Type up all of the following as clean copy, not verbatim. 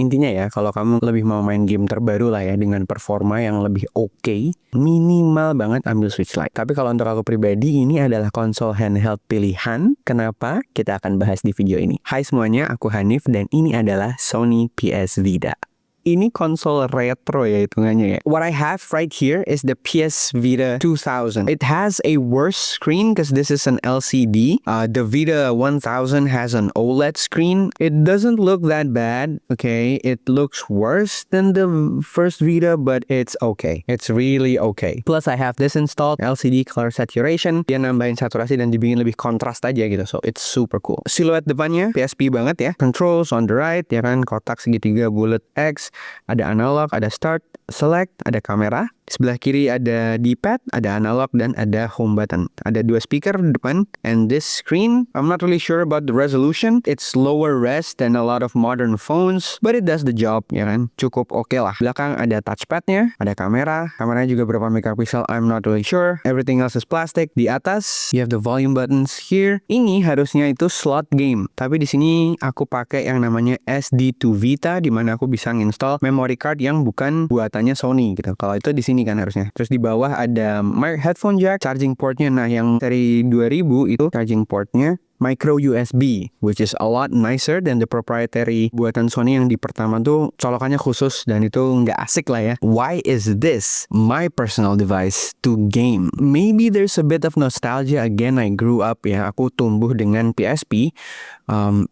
intinya ya, kalau kamu lebih mau main game terbaru lah ya dengan performa yang lebih oke, minimal banget ambil Switch Lite. Tapi kalau untuk aku pribadi, ini adalah konsol handheld pilihan. Kenapa? Kita akan bahas di video ini. Hai semuanya, aku Hanif dan ini adalah Sony PS Vita. Ini konsol retro ya hitungannya ya. What I have right here is the PS Vita 2000. It has a worse screen because this is an LCD. The Vita 1000 has an OLED screen. It doesn't look that bad, okay? It looks worse than the first Vita, but it's okay. It's really okay. Plus I have this installed, LCD color saturation. Dia nambahin saturasi dan dibikin lebih kontras aja gitu. So it's super cool. Siluet depannya PSP banget ya. Controls on the right, ya kan, kotak segitiga bullet X. Ada analog, ada start, select, ada kamera. Sebelah kiri ada D-pad, ada analog, dan ada home button. Ada 2 speaker di depan. And this screen, I'm not really sure about the resolution. It's lower res than a lot of modern phones, but it does the job, ya kan? Cukup oke lah. Belakang ada touchpadnya, ada kamera. Kameranya juga berapa megapiksel, I'm not really sure. Everything else is plastic. Di atas, you have the volume buttons here. Ini harusnya itu slot game, tapi di sini aku pakai yang namanya SD2 Vita, di mana aku bisa nginstall memory card yang bukan buatannya Sony gitu. Kalau itu di sini kan harusnya. Terus di bawah ada headphone jack, charging portnya. Nah, yang dari 2000 itu charging portnya micro USB, which is a lot nicer than the proprietary buatan Sony yang di pertama tuh colokannya khusus dan itu nggak asik lah ya. Why is this my personal device to game? Maybe there's a bit of nostalgia again. I grew up ya, aku tumbuh dengan PSP,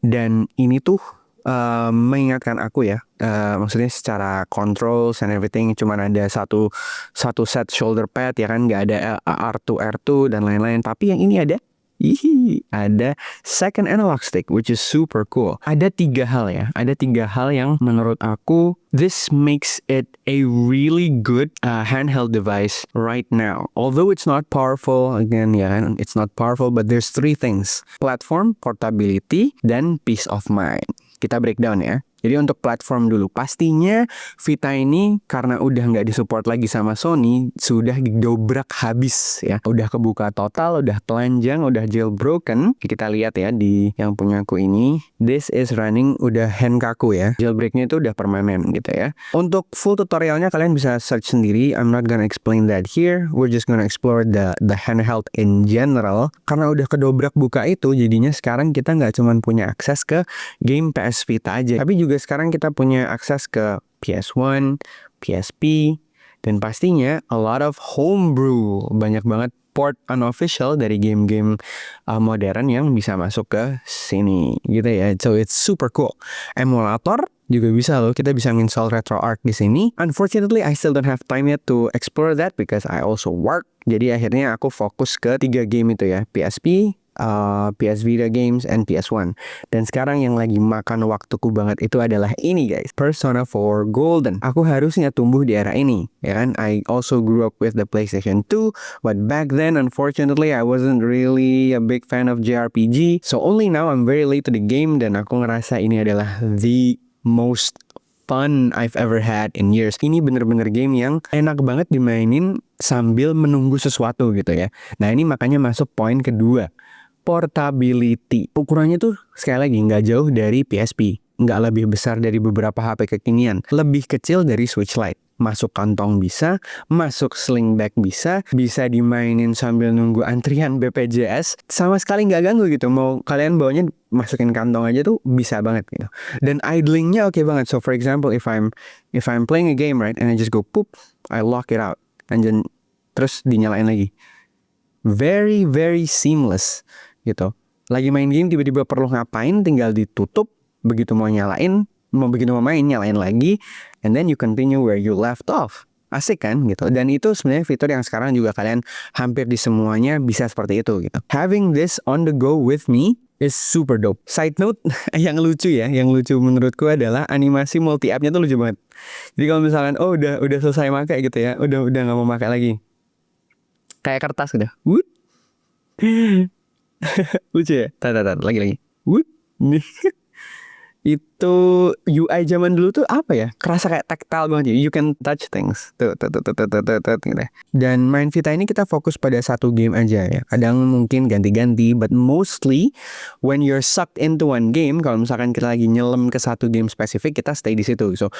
dan ini tuh mengingatkan aku ya, maksudnya secara controls and everything cuman ada satu set shoulder pad ya kan, nggak ada R2 dan lain-lain. Tapi yang ini ada second analog stick, which is super cool. Ada 3 hal ya, ada 3 hal yang menurut aku this makes it a really good handheld device right now. Although it's not powerful, again ya kan, it's not powerful, but there's 3 things: platform, portability, dan peace of mind. Kita breakdown ya. Jadi untuk platform dulu, pastinya Vita ini karena udah nggak disupport lagi sama Sony, sudah dobrak habis ya. Udah kebuka total, udah telanjang, udah jailbroken. Kita lihat ya di yang punya aku ini, this is running udah Henkaku ya. Jailbreaknya itu udah permanen gitu ya. Untuk full tutorialnya kalian bisa search sendiri. I'm not gonna explain that here. We're just gonna explore the handheld in general. Karena udah kedobrak buka itu, jadinya sekarang kita nggak cuma punya akses ke game PS Vita aja, tapi juga sekarang kita punya akses ke PS1, PSP, dan pastinya a lot of homebrew. Banyak banget port unofficial dari game-game modern yang bisa masuk ke sini gitu ya. So it's super cool. Emulator juga bisa loh, kita bisa install RetroArch di sini. Unfortunately, I still don't have time yet to explore that because I also work. Jadi akhirnya aku fokus ke 3 game itu ya, PSP, PS Vita games, and PS1. Dan sekarang yang lagi makan waktuku banget itu adalah ini guys, Persona 4 Golden. Aku harusnya tumbuh di era ini, ya kan? I also grew up with the PlayStation 2, but back then unfortunately I wasn't really a big fan of JRPG. So only now I'm very late to the game dan aku ngerasa ini adalah the most fun I've ever had in years. Ini bener-bener game yang enak banget dimainin sambil menunggu sesuatu gitu ya. Nah ini makanya masuk poin kedua, portability. Ukurannya tuh sekali lagi nggak jauh dari PSP, nggak lebih besar dari beberapa HP kekinian, lebih kecil dari Switch Lite. Masuk kantong bisa, masuk sling bag bisa dimainin sambil nunggu antrian BPJS, sama sekali nggak ganggu gitu. Mau kalian bawanya masukin kantong aja tuh bisa banget gitu. Dan idlingnya oke banget. So for example, if I'm playing a game right, and I just go poop, I lock it out, and then terus dinyalain lagi. Very very seamless gitu. Lagi main game tiba-tiba perlu ngapain, tinggal ditutup, begitu mau main nyalain lagi, and then you continue where you left off. Asik kan gitu. Dan itu sebenarnya fitur yang sekarang juga kalian hampir di semuanya bisa seperti itu gitu. Having this on the go with me is super dope. Side note yang lucu menurutku adalah animasi multi app-nya tuh lucu banget. Jadi kalau misalkan udah selesai pakai gitu ya, udah nggak mau pakai lagi, kayak kertas udah lucu ya. Tar lagi nih. Itu UI zaman dulu tuh apa ya? Kerasa kayak tactile banget ya. You can touch things. Tuh, gitu. Dan main Vita ini kita fokus pada satu game aja ya. Kadang mungkin ganti-ganti, but mostly when you're sucked into one game, kalau misalkan kita lagi nyelam ke satu game spesifik, kita stay di situ. So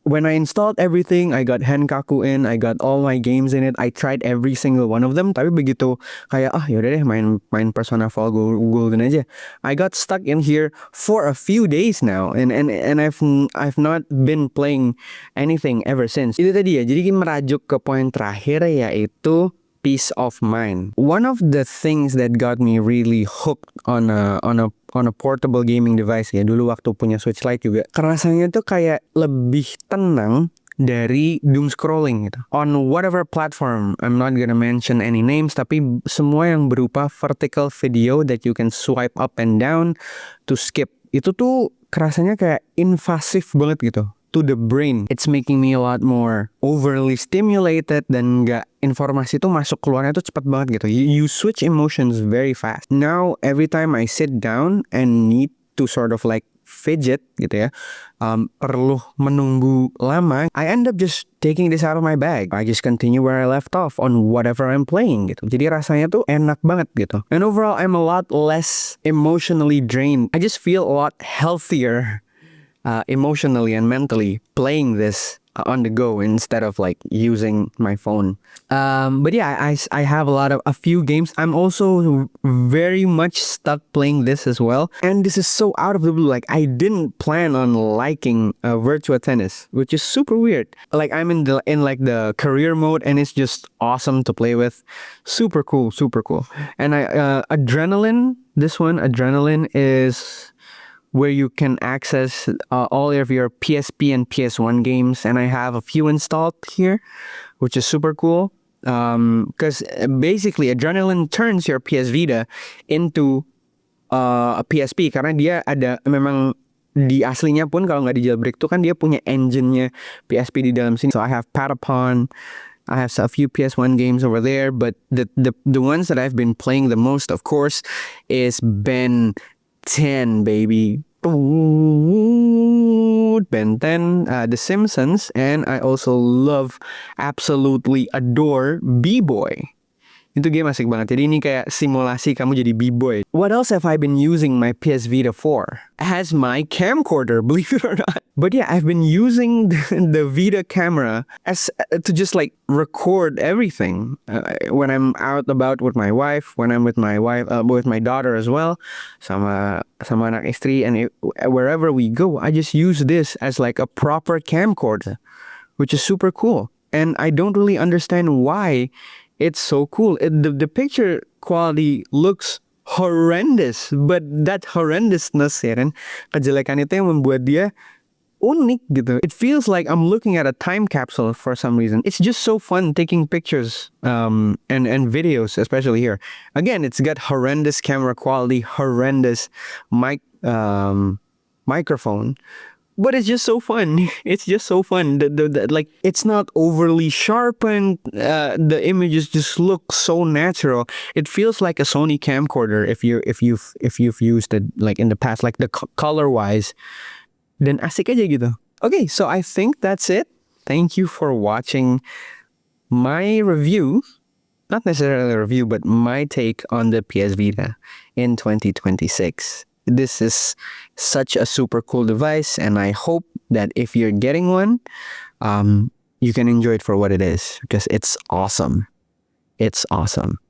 when I installed everything, I got Henkaku in, I got all my games in it, I tried every single one of them. Tapi begitu kayak yaudah deh main Persona 4 Golden aja. I got stuck in here for a few days now, and I've not been playing anything ever since. Itu tadi ya. Jadi merajuk ke poin terakhir yaitu peace of mind. One of the things that got me really hooked on a portable gaming device ya, dulu waktu punya Switch Lite juga, rasanya tuh kayak lebih tenang dari doom scrolling gitu. On whatever platform, I'm not gonna mention any names, tapi semua yang berupa vertical video that you can swipe up and down to skip, itu tuh kerasanya kayak invasif banget gitu to the brain. It's making me a lot more overly stimulated, dan informasi tuh masuk keluarnya tuh cepat banget gitu. You switch emotions very fast. Now every time I sit down and need to sort of like fidget gitu ya, perlu menunggu lama, I end up just taking this out of my bag. I just continue where I left off on whatever I'm playing gitu. Jadi rasanya tuh enak banget gitu. And overall I'm a lot less emotionally drained. I just feel a lot healthier emotionally and mentally playing this on the go instead of like using my phone. But yeah, I have a few games. I'm also very much stuck playing this as well. And this is so out of the blue. Like I didn't plan on liking Virtua Tennis, which is super weird. Like I'm in like the career mode, and it's just awesome to play with. Super cool, super cool. And Adrenaline, this one, Adrenaline is where you can access all of your PSP and PS1 games, and I have a few installed here, which is super cool. Because basically Adrenaline turns your PS Vita into a PSP, karena dia ada memang di aslinya pun kalau nggak di jailbreak tuh kan dia punya engine-nya PSP di dalam sini. So I have Patapon, I have a few PS1 games over there, but the ones that I've been playing the most, of course, is Ben 10, baby. Ben 10, The Simpsons, and I also absolutely adore B-Boy. Itu game asik banget. Jadi ini kayak simulasi kamu jadi B-boy. What else have I been using my PS Vita for? As my camcorder, believe it or not. But yeah, I've been using the Vita camera as to just like record everything when I'm out about with my wife, when I'm with my wife, with my daughter as well, sama anak istri, and wherever we go, I just use this as like a proper camcorder, which is super cool. And I don't really understand why it's so cool. The picture quality looks horrendous, but that horrendousness ya kan, kejelekan itu yang membuat dia unik gitu. It feels like I'm looking at a time capsule for some reason. It's just so fun taking pictures and videos, especially here. Again, it's got horrendous camera quality, horrendous microphone. But it's just so fun. It's just so fun. The like, it's not overly sharpened. The images just look so natural. It feels like a Sony camcorder if you've used it like in the past, like the color wise. Dan asik aja gitu. Okay, so I think that's it. Thank you for watching my review. Not necessarily a review, but my take on the PS Vita in 2026. This is such a super cool device, and I hope that if you're getting one, you can enjoy it for what it is, because it's awesome. It's awesome.